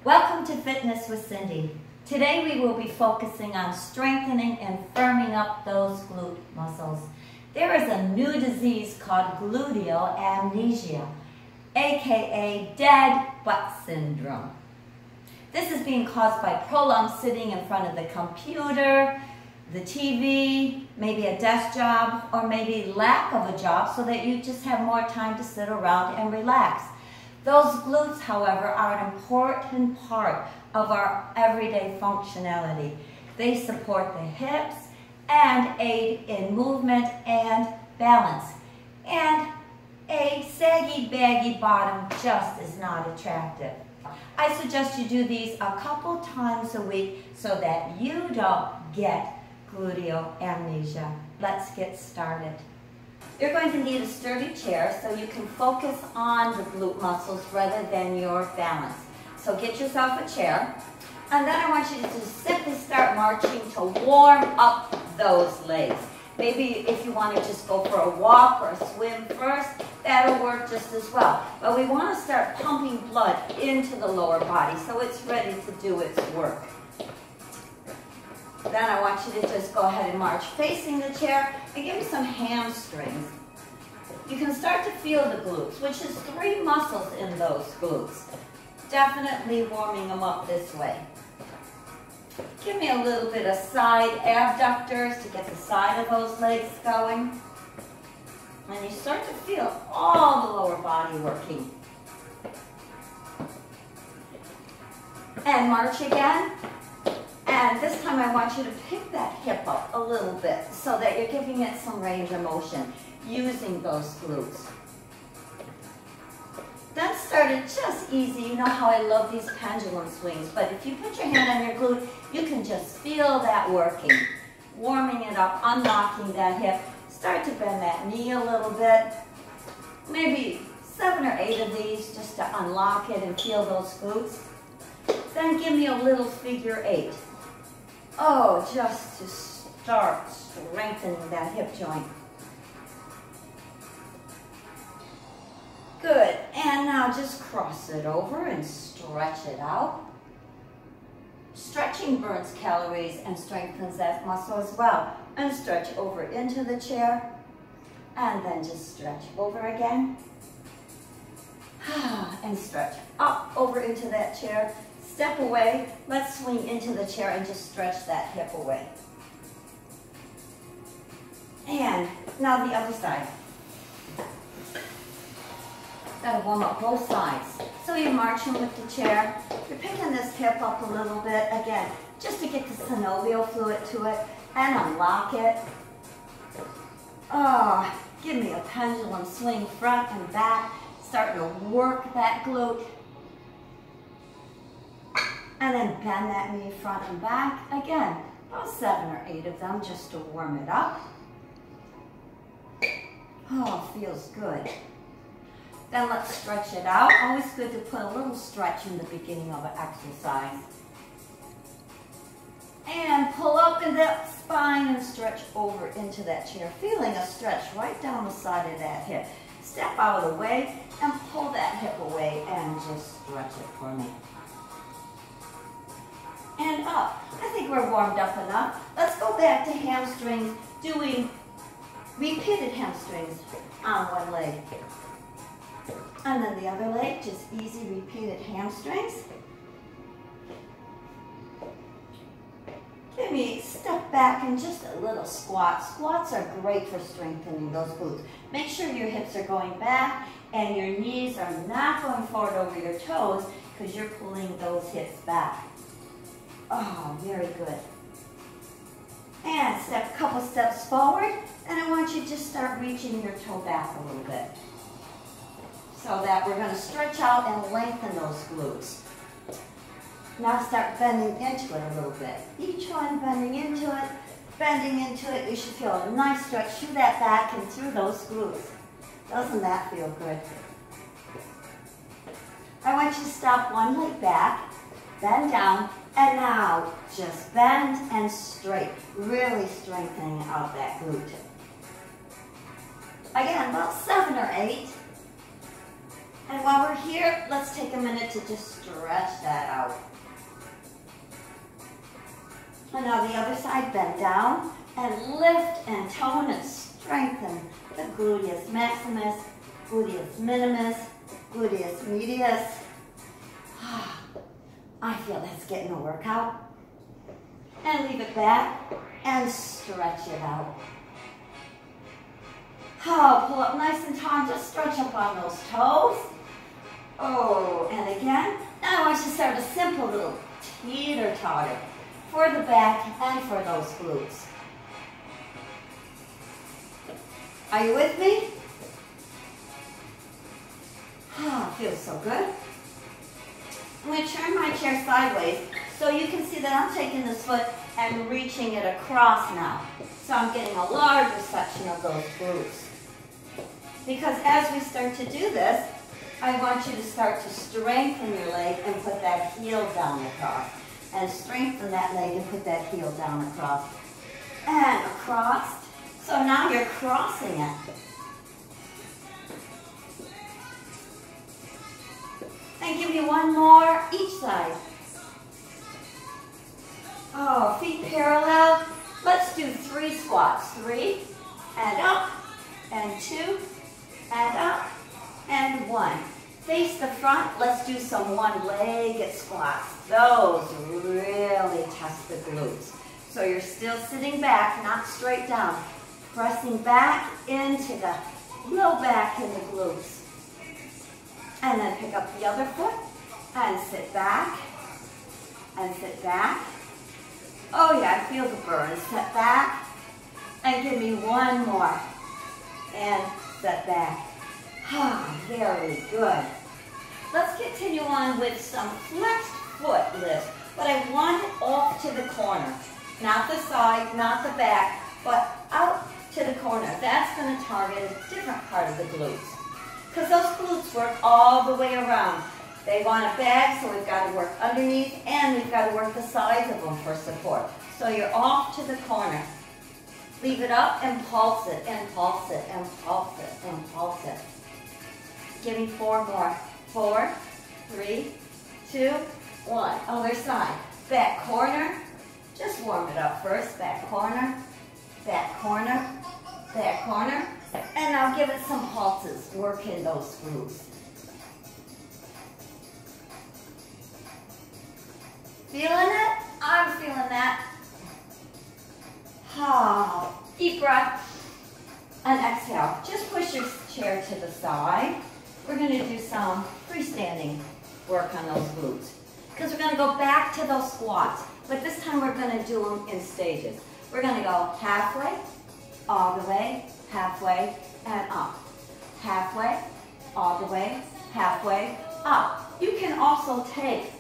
Welcome to Fitness with Cindy. Today we will be focusing on strengthening and firming up those glute muscles. There is a new disease called Gluteal Amnesia, aka dead butt syndrome. This is being caused by prolonged sitting in front of the computer, the TV, maybe a desk job, or maybe lack of a job so that you just have more time to sit around and relax. Those glutes, however, are an important part of our everyday functionality. They support the hips and aid in movement and balance. And a saggy, baggy bottom just is not attractive. I suggest you do these a couple times a week so that you don't get gluteal amnesia. Let's get started. You're going to need a sturdy chair so you can focus on the glute muscles rather than your balance. So get yourself a chair, and then I want you to just simply start marching to warm up those legs. Maybe if you want to just go for a walk or a swim first, that'll work just as well. But we want to start pumping blood into the lower body so it's ready to do its work. Then I want you to just go ahead and march facing the chair and give me some hamstrings. You can start to feel the glutes, which is 3 muscles in those glutes. Definitely warming them up this way. Give me a little bit of side abductors to get the side of those legs going. And you start to feel all the lower body working. And march again. And this time I want you to pick that hip up a little bit so that you're giving it some range of motion using those glutes. Then start it just easy. You know how I love these pendulum swings, but if you put your hand on your glute, you can just feel that working. Warming it up, unlocking that hip. Start to bend that knee a little bit. Maybe 7 or 8 of these just to unlock it and feel those glutes. Then give me a little figure 8. Oh, just to start strengthening that hip joint. Good, and now just cross it over and stretch it out. Stretching burns calories and strengthens that muscle as well. And stretch over into the chair, and then just stretch over again. And stretch up over into that chair. Step away, let's swing into the chair and just stretch that hip away. And now the other side. Gotta warm up both sides. So you're marching with the chair. You're picking this hip up a little bit, again, just to get the synovial fluid to it and unlock it. Oh, give me a pendulum swing front and back, starting to work that glute. And then bend that knee front and back. Again, about 7 or 8 of them just to warm it up. Oh, feels good. Then let's stretch it out. Always good to put a little stretch in the beginning of an exercise. And pull up in that spine and stretch over into that chair. Feeling a stretch right down the side of that hip. Step out of the way and pull that hip away and just stretch it for me. And up. I think we're warmed up enough. Let's go back to hamstrings, doing repeated hamstrings on one leg. And then the other leg, just easy repeated hamstrings. Give me step back and just a little squat. Squats are great for strengthening those glutes. Make sure your hips are going back and your knees are not going forward over your toes because you're pulling those hips back. Oh, very good. And step a couple steps forward, and I want you to just start reaching your toe back a little bit. So that we're going to stretch out and lengthen those glutes. Now start bending into it a little bit. Each one bending into it. You should feel a nice stretch through that back and through those glutes. Doesn't that feel good? I want you to stop one leg back, bend down, and now just bend and straight, really strengthening out that glute. Again, about 7 or 8. And while we're here, let's take a minute to just stretch that out. And now the other side, bend down and lift and tone and strengthen the gluteus maximus, gluteus minimus, gluteus medius. I feel that's getting a workout. And leave it back and stretch it out. Oh, pull up nice and tall, just stretch up on those toes. Oh, and again. Now I want you to start a simple little teeter-totter for the back and for those glutes. Are you with me? Oh, feels so good. I'm going to turn my chair sideways so you can see that I'm taking this foot and reaching it across now. So I'm getting a larger section of those glutes. Because as we start to do this, I want you to start to strengthen your leg and put that heel down across. And strengthen that leg and put that heel down across. And across. So now you're crossing it. And give me one more each side. Oh, feet parallel. Let's do 3 squats. 3, and up, and 2, and up, and 1. Face the front. Let's do some one-legged squats. Those really test the glutes. So you're still sitting back, not straight down. Pressing back into the low back in the glutes. And then pick up the other foot and sit back and sit back. Oh yeah, I feel the burn. Sit back and give me one more. And sit back. Ah, very good. Let's continue on with some flexed foot lifts, but I want it off to the corner. Not the side, not the back, but out to the corner. That's going to target a different part of the glutes. Because those glutes work all the way around. They want it back, so we've got to work underneath, and we've got to work the sides of them for support. So you're off to the corner. Leave it up and pulse it, and pulse it, and pulse it, and pulse it. Give me 4 more. 4, 3, 2, 1. Other side. Back corner. Just warm it up first. Back corner, back corner, back corner. And now give it some pulses. Work in those glutes. Feeling it? I'm feeling that. Deep breath. And exhale. Just push your chair to the side. We're going to do some freestanding work on those glutes. Because we're going to go back to those squats. But this time we're going to do them in stages. We're going to go halfway, all the way, halfway, and up. Halfway, all the way, halfway, up. You can also take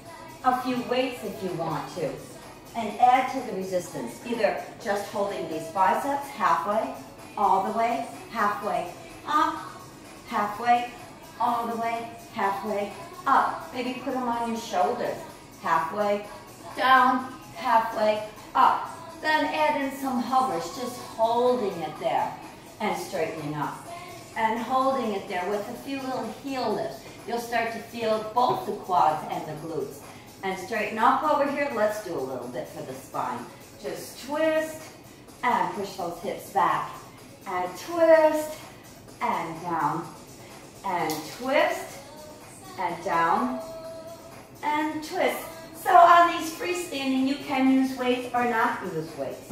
a few weights if you want to and add to the resistance. Either just holding these biceps halfway, all the way, halfway, up, halfway, all the way, halfway, up. Maybe put them on your shoulders. Halfway, down, halfway, up. Then add in some hovers, just holding it there and straightening up. And holding it there with a few little heel lifts. You'll start to feel both the quads and the glutes. And straighten up over here. Let's do a little bit for the spine. Just twist and push those hips back. And twist and down. And twist and down. And twist. So on these freestanding, you can use weights or not use weights.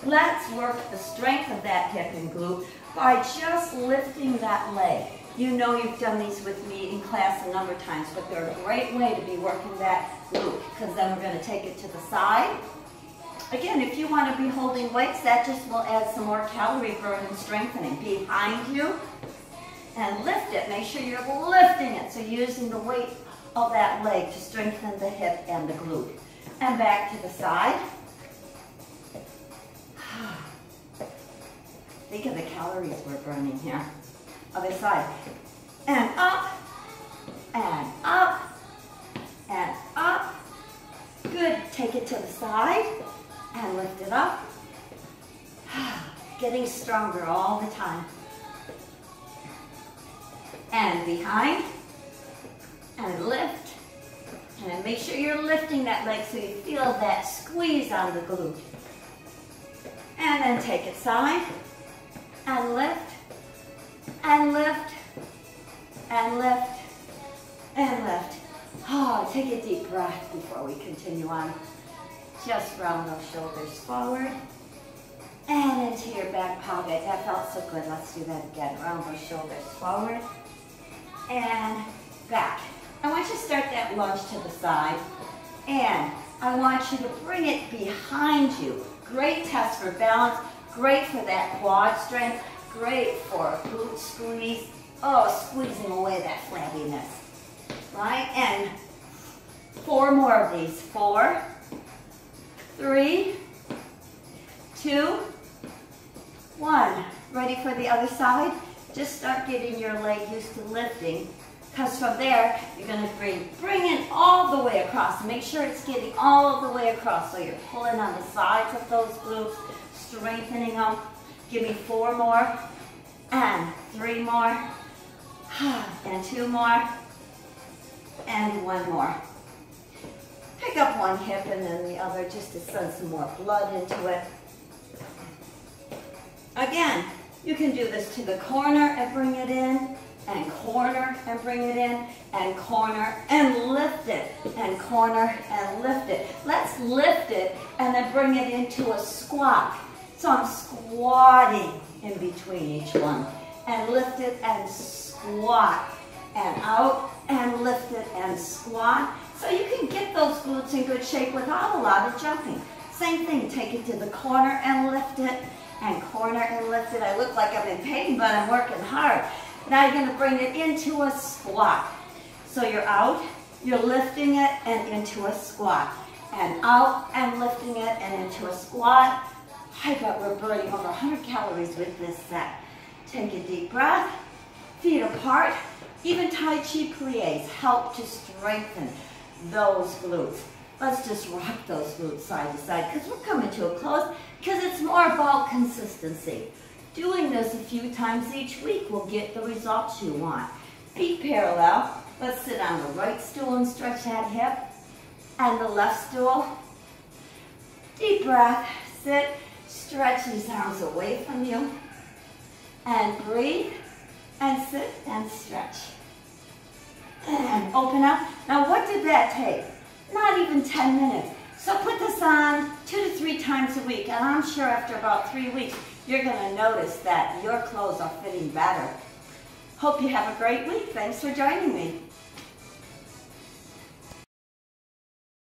Let's work the strength of that hip and glute by just lifting that leg. You know you've done these with me in class a number of times, but they're a great way to be working that glute, because then we're going to take it to the side. Again, if you want to be holding weights, that just will add some more calorie burn and strengthening. Behind you, and lift it. Make sure you're lifting it, so you're using the weight of that leg to strengthen the hip and the glute. And back to the side. Think of the calories we're burning here. Other side. And up, and up, and up. Good. Take it to the side and lift it up. Getting stronger all the time. And behind. And lift. And then make sure you're lifting that leg so you feel that squeeze on the glute. And then take it side, and lift, and lift, and lift, and lift. Oh, take a deep breath before we continue on. Just round those shoulders forward, and into your back pocket. That felt so good. Let's do that again. Round those shoulders forward, and back. I want you to start that lunge to the side, and I want you to bring it behind you. Great test for balance, great for that quad strength, great for glute squeeze. Oh, squeezing away that flabbiness, right? And 4 more of these. 4, 3, 2, 1. Ready for the other side? Just start getting your leg used to lifting, because from there, you're going to bring it all the way across. Make sure it's getting all the way across. So you're pulling on the sides of those glutes, strengthening them. Give me 4 more, and 3 more, and 2 more, and 1 more. Pick up one hip and then the other just to send some more blood into it. Again, you can do this to the corner and bring it in, and corner and bring it in, and corner and lift it, and corner and lift it. Let's lift it and then bring it into a squat. So I'm squatting in between each one, and lift it and squat, and out and lift it and squat. So you can get those glutes in good shape without a lot of jumping. Same thing, take it to the corner and lift it, and corner and lift it. I look like I'm in pain, but I'm working hard. Now you're going to bring it into a squat. So you're out, you're lifting it, and into a squat. And out, and lifting it, and into a squat. I bet we're burning over 100 calories with this set. Take a deep breath, feet apart. Even Tai Chi plies help to strengthen those glutes. Let's just rock those glutes side to side, because we're coming to a close, because it's more about consistency. Doing this a few times each week will get the results you want. Feet parallel. Let's sit on the right stool and stretch that hip, and the left stool. Deep breath, sit, stretch these arms away from you, and breathe, and sit, and stretch. And open up. Now what did that take? Not even 10 minutes. So put this on 2 to 3 times a week, and I'm sure after about 3 weeks, you're going to notice that your clothes are fitting better. Hope you have a great week. Thanks for joining me.